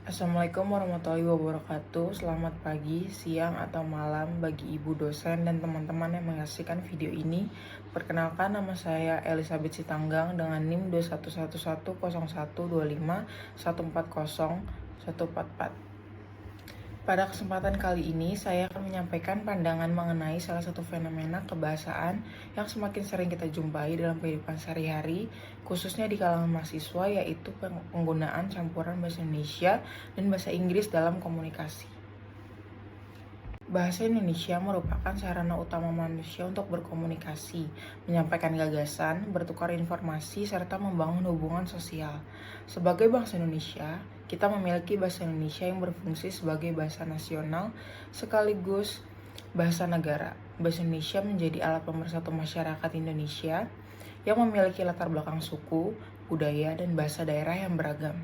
Assalamualaikum warahmatullahi wabarakatuh. Selamat pagi, siang, atau malam bagi ibu dosen dan teman-teman yang menyaksikan video ini. Perkenalkan, nama saya Elizabeth Sitanggang dengan NIM 21110125140144. Pada kesempatan kali ini, saya akan menyampaikan pandangan mengenai salah satu fenomena kebahasaan yang semakin sering kita jumpai dalam kehidupan sehari-hari, khususnya di kalangan mahasiswa, yaitu penggunaan campuran bahasa Indonesia dan bahasa Inggris dalam komunikasi. Bahasa Indonesia merupakan sarana utama manusia untuk berkomunikasi, menyampaikan gagasan, bertukar informasi, serta membangun hubungan sosial. Sebagai bangsa Indonesia, kita memiliki bahasa Indonesia yang berfungsi sebagai bahasa nasional sekaligus bahasa negara. Bahasa Indonesia menjadi alat pemersatu masyarakat Indonesia yang memiliki latar belakang suku, budaya, dan bahasa daerah yang beragam.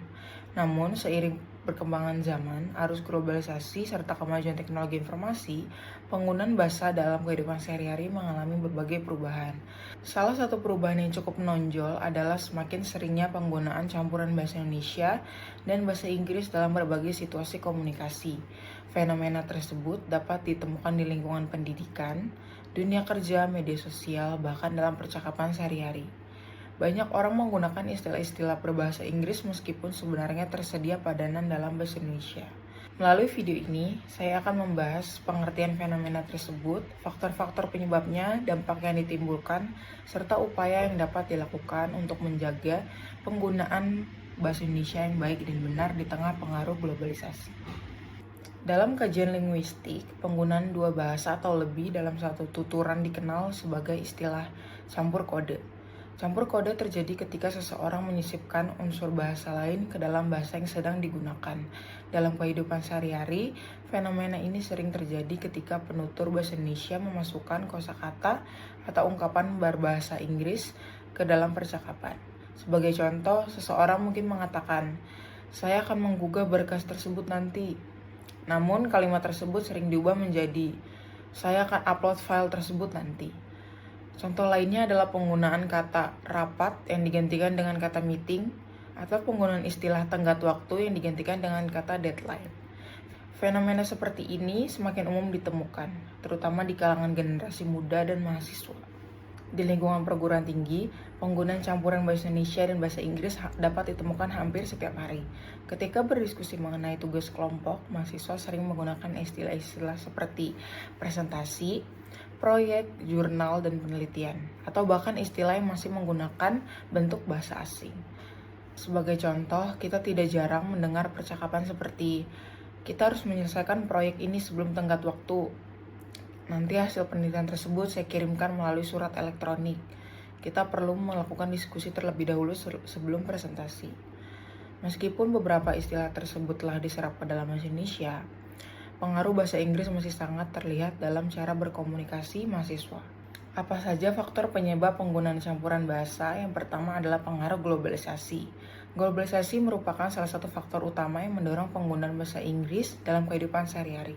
Namun, seiring perkembangan zaman, arus globalisasi, serta kemajuan teknologi informasi, penggunaan bahasa dalam kehidupan sehari-hari mengalami berbagai perubahan. Salah satu perubahan yang cukup menonjol adalah semakin seringnya penggunaan campuran bahasa Indonesia dan bahasa Inggris dalam berbagai situasi komunikasi. Fenomena tersebut dapat ditemukan di lingkungan pendidikan, dunia kerja, media sosial, bahkan dalam percakapan sehari-hari. Banyak orang menggunakan istilah-istilah berbahasa Inggris meskipun sebenarnya tersedia padanan dalam bahasa Indonesia. Melalui video ini, saya akan membahas pengertian fenomena tersebut, faktor-faktor penyebabnya, dampak yang ditimbulkan, serta upaya yang dapat dilakukan untuk menjaga penggunaan bahasa Indonesia yang baik dan benar di tengah pengaruh globalisasi. Dalam kajian linguistik, penggunaan dua bahasa atau lebih dalam satu tuturan dikenal sebagai istilah campur kode. Campur kode terjadi ketika seseorang menyisipkan unsur bahasa lain ke dalam bahasa yang sedang digunakan. Dalam kehidupan sehari-hari, fenomena ini sering terjadi ketika penutur bahasa Indonesia memasukkan kosakata atau ungkapan berbahasa Inggris ke dalam percakapan. Sebagai contoh, seseorang mungkin mengatakan, "Saya akan menggugah berkas tersebut nanti." Namun, kalimat tersebut sering diubah menjadi, "Saya akan upload file tersebut nanti." Contoh lainnya adalah penggunaan kata rapat yang digantikan dengan kata meeting, atau penggunaan istilah tenggat waktu yang digantikan dengan kata deadline. Fenomena seperti ini semakin umum ditemukan, terutama di kalangan generasi muda dan mahasiswa. Di lingkungan perguruan tinggi, penggunaan campuran bahasa Indonesia dan bahasa Inggris dapat ditemukan hampir setiap hari. Ketika berdiskusi mengenai tugas kelompok, mahasiswa sering menggunakan istilah-istilah seperti presentasi, proyek, jurnal, dan penelitian, atau bahkan istilah yang masih menggunakan bentuk bahasa asing. Sebagai contoh, kita tidak jarang mendengar percakapan seperti, "Kita harus menyelesaikan proyek ini sebelum tenggat waktu. Nanti hasil penelitian tersebut saya kirimkan melalui surat elektronik. Kita perlu melakukan diskusi terlebih dahulu sebelum presentasi." Meskipun beberapa istilah tersebut telah diserap ke dalam bahasa Indonesia, pengaruh bahasa Inggris masih sangat terlihat dalam cara berkomunikasi mahasiswa. Apa saja faktor penyebab penggunaan campuran bahasa? Yang pertama adalah pengaruh globalisasi. Globalisasi merupakan salah satu faktor utama yang mendorong penggunaan bahasa Inggris dalam kehidupan sehari-hari.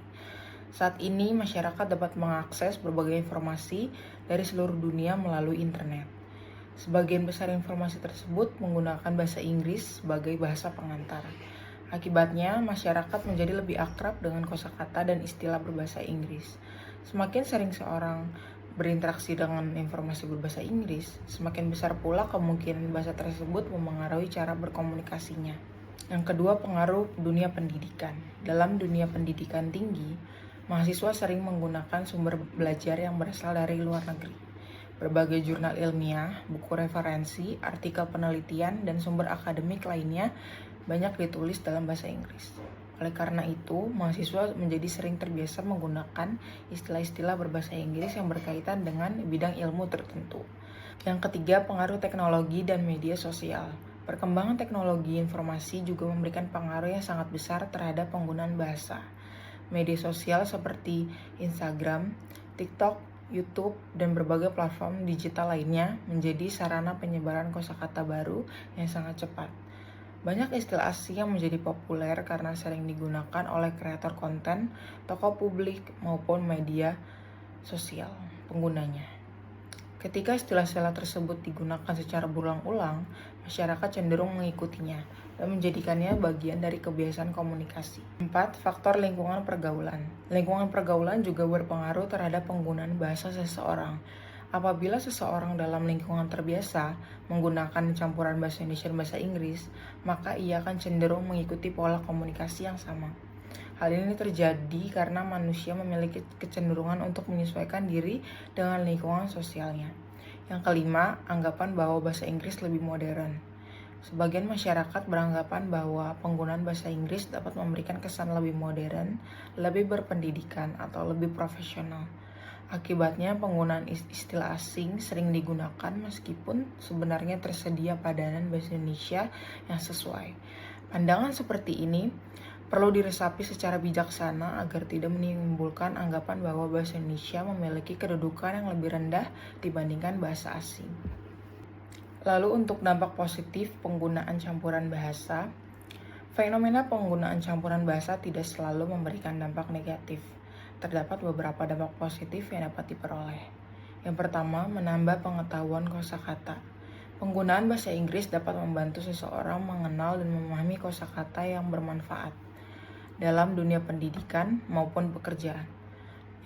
Saat ini, masyarakat dapat mengakses berbagai informasi dari seluruh dunia melalui internet. Sebagian besar informasi tersebut menggunakan bahasa Inggris sebagai bahasa pengantar. Akibatnya, masyarakat menjadi lebih akrab dengan kosakata dan istilah berbahasa Inggris. Semakin sering seorang berinteraksi dengan informasi berbahasa Inggris, semakin besar pula kemungkinan bahasa tersebut memengaruhi cara berkomunikasinya. Yang kedua, pengaruh dunia pendidikan. Dalam dunia pendidikan tinggi, mahasiswa sering menggunakan sumber belajar yang berasal dari luar negeri. Berbagai jurnal ilmiah, buku referensi, artikel penelitian, dan sumber akademik lainnya banyak ditulis dalam bahasa Inggris. Oleh karena itu, mahasiswa menjadi sering terbiasa menggunakan istilah-istilah berbahasa Inggris yang berkaitan dengan bidang ilmu tertentu. Yang ketiga, pengaruh teknologi dan media sosial. Perkembangan teknologi informasi juga memberikan pengaruh yang sangat besar terhadap penggunaan bahasa. Media sosial seperti Instagram, TikTok, YouTube, dan berbagai platform digital lainnya menjadi sarana penyebaran kosakata baru yang sangat cepat. Banyak istilah asing yang menjadi populer karena sering digunakan oleh kreator konten, tokoh publik, maupun media sosial penggunanya. Ketika istilah-istilah tersebut digunakan secara berulang-ulang, masyarakat cenderung mengikutinya. dan menjadikannya bagian dari kebiasaan komunikasi. 4. Faktor lingkungan pergaulan. Lingkungan pergaulan juga berpengaruh terhadap penggunaan bahasa seseorang. Apabila seseorang dalam lingkungan terbiasa menggunakan campuran bahasa Indonesia dan bahasa Inggris, maka ia akan cenderung mengikuti pola komunikasi yang sama. Hal ini terjadi karena manusia memiliki kecenderungan untuk menyesuaikan diri dengan lingkungan sosialnya. Yang kelima, anggapan bahwa bahasa Inggris lebih modern. Sebagian masyarakat beranggapan bahwa penggunaan bahasa Inggris dapat memberikan kesan lebih modern, lebih berpendidikan, atau lebih profesional. Akibatnya, penggunaan istilah asing sering digunakan meskipun sebenarnya tersedia padanan bahasa Indonesia yang sesuai. Pandangan seperti ini perlu diresapi secara bijaksana agar tidak menimbulkan anggapan bahwa bahasa Indonesia memiliki kedudukan yang lebih rendah dibandingkan bahasa asing. Lalu untuk dampak positif penggunaan campuran bahasa, fenomena penggunaan campuran bahasa tidak selalu memberikan dampak negatif. Terdapat beberapa dampak positif yang dapat diperoleh. Yang pertama, menambah pengetahuan kosakata. Penggunaan bahasa Inggris dapat membantu seseorang mengenal dan memahami kosakata yang bermanfaat dalam dunia pendidikan maupun pekerjaan.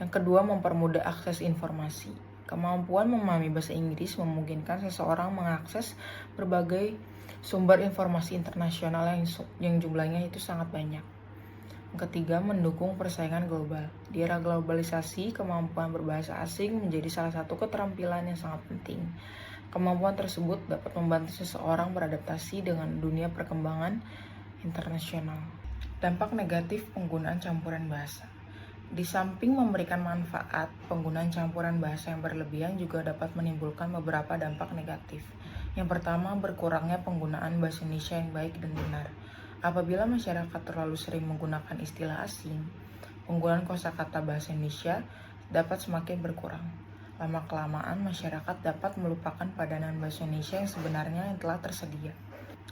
Yang kedua, mempermudah akses informasi. Kemampuan memahami bahasa Inggris memungkinkan seseorang mengakses berbagai sumber informasi internasional yang jumlahnya itu sangat banyak. Yang ketiga, mendukung persaingan global. Di era globalisasi, kemampuan berbahasa asing menjadi salah satu keterampilan yang sangat penting. Kemampuan tersebut dapat membantu seseorang beradaptasi dengan dunia perkembangan internasional. Dampak negatif penggunaan campuran bahasa. Di samping memberikan manfaat, penggunaan campuran bahasa yang berlebihan juga dapat menimbulkan beberapa dampak negatif. Yang pertama, berkurangnya penggunaan bahasa Indonesia yang baik dan benar. Apabila masyarakat terlalu sering menggunakan istilah asing, penggunaan kosakata bahasa Indonesia dapat semakin berkurang. Lama-kelamaan, masyarakat dapat melupakan padanan bahasa Indonesia yang sebenarnya yang telah tersedia.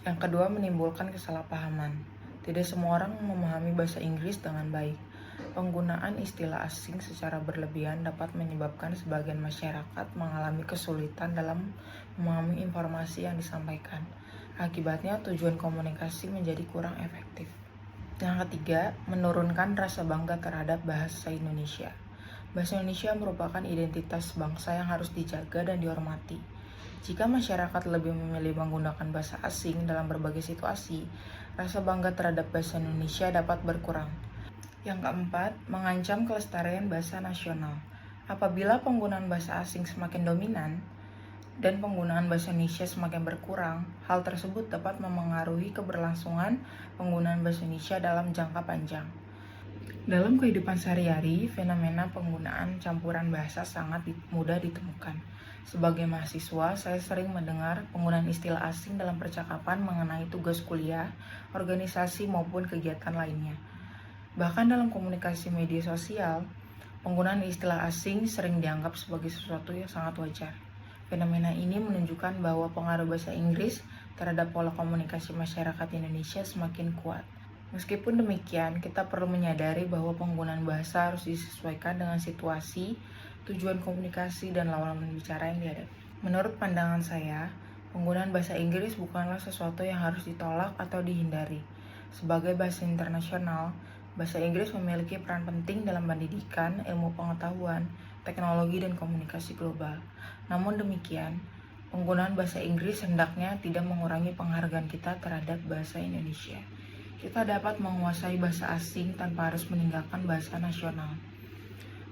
Yang kedua, menimbulkan kesalahpahaman. Tidak semua orang memahami bahasa Inggris dengan baik. Penggunaan istilah asing secara berlebihan dapat menyebabkan sebagian masyarakat mengalami kesulitan dalam memahami informasi yang disampaikan. Akibatnya, tujuan komunikasi menjadi kurang efektif. Yang ketiga, menurunkan rasa bangga terhadap bahasa Indonesia. Bahasa Indonesia merupakan identitas bangsa yang harus dijaga dan dihormati. Jika masyarakat lebih memilih menggunakan bahasa asing dalam berbagai situasi, rasa bangga terhadap bahasa Indonesia dapat berkurang. Yang keempat, mengancam kelestarian bahasa nasional. Apabila penggunaan bahasa asing semakin dominan dan penggunaan bahasa Indonesia semakin berkurang, hal tersebut dapat memengaruhi keberlangsungan penggunaan bahasa Indonesia dalam jangka panjang. Dalam kehidupan sehari-hari, fenomena penggunaan campuran bahasa sangat mudah ditemukan. Sebagai mahasiswa, saya sering mendengar penggunaan istilah asing dalam percakapan mengenai tugas kuliah, organisasi, maupun kegiatan lainnya. Bahkan dalam komunikasi media sosial, penggunaan istilah asing sering dianggap sebagai sesuatu yang sangat wajar. Fenomena ini menunjukkan bahwa pengaruh bahasa Inggris terhadap pola komunikasi masyarakat Indonesia semakin kuat. Meskipun demikian, kita perlu menyadari bahwa penggunaan bahasa harus disesuaikan dengan situasi, tujuan komunikasi, dan lawan bicara yang dihadapi. Menurut pandangan saya, penggunaan bahasa Inggris bukanlah sesuatu yang harus ditolak atau dihindari. Sebagai bahasa internasional, bahasa Inggris memiliki peran penting dalam pendidikan, ilmu pengetahuan, teknologi, dan komunikasi global. Namun demikian, penggunaan bahasa Inggris hendaknya tidak mengurangi penghargaan kita terhadap bahasa Indonesia. Kita dapat menguasai bahasa asing tanpa harus meninggalkan bahasa nasional.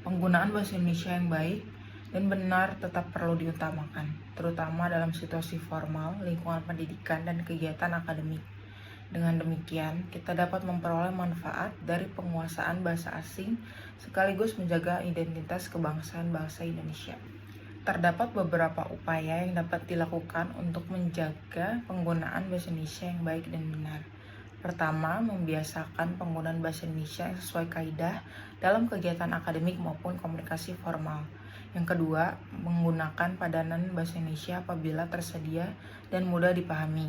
Penggunaan bahasa Indonesia yang baik dan benar tetap perlu diutamakan, terutama dalam situasi formal, lingkungan pendidikan, dan kegiatan akademik. Dengan demikian, kita dapat memperoleh manfaat dari penguasaan bahasa asing sekaligus menjaga identitas kebangsaan bangsa Indonesia. Terdapat beberapa upaya yang dapat dilakukan untuk menjaga penggunaan bahasa Indonesia yang baik dan benar. Pertama, membiasakan penggunaan bahasa Indonesia yang sesuai kaidah dalam kegiatan akademik maupun komunikasi formal. Yang kedua, menggunakan padanan bahasa Indonesia apabila tersedia dan mudah dipahami.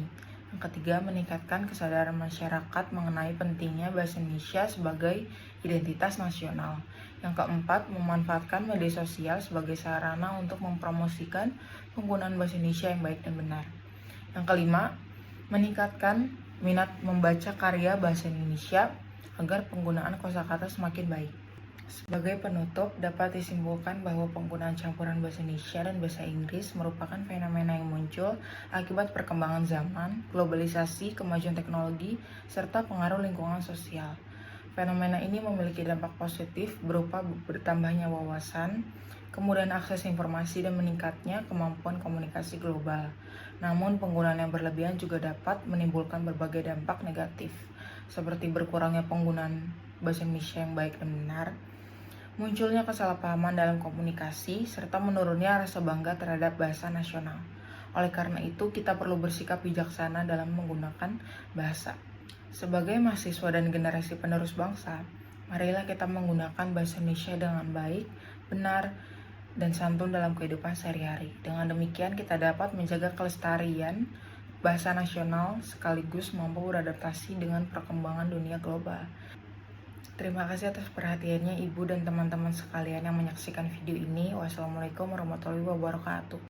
Yang ketiga, meningkatkan kesadaran masyarakat mengenai pentingnya bahasa Indonesia sebagai identitas nasional. Yang keempat, memanfaatkan media sosial sebagai sarana untuk mempromosikan penggunaan bahasa Indonesia yang baik dan benar. Yang kelima, meningkatkan minat membaca karya bahasa Indonesia agar penggunaan kosakata semakin baik. Sebagai penutup, dapat disimpulkan bahwa penggunaan campuran bahasa Indonesia dan bahasa Inggris merupakan fenomena yang muncul akibat perkembangan zaman, globalisasi, kemajuan teknologi, serta pengaruh lingkungan sosial. Fenomena ini memiliki dampak positif berupa bertambahnya wawasan, kemudian akses informasi, dan meningkatnya kemampuan komunikasi global. Namun, penggunaan yang berlebihan juga dapat menimbulkan berbagai dampak negatif, seperti berkurangnya penggunaan bahasa Indonesia yang baik dan benar, munculnya kesalahpahaman dalam komunikasi, serta menurunnya rasa bangga terhadap bahasa nasional. Oleh karena itu, kita perlu bersikap bijaksana dalam menggunakan bahasa. Sebagai mahasiswa dan generasi penerus bangsa, marilah kita menggunakan bahasa Indonesia dengan baik, benar, dan santun dalam kehidupan sehari-hari. Dengan demikian, kita dapat menjaga kelestarian bahasa nasional sekaligus mampu beradaptasi dengan perkembangan dunia global. Terima kasih atas perhatiannya Ibu dan teman-teman sekalian yang menyaksikan video ini. Wassalamualaikum warahmatullahi wabarakatuh.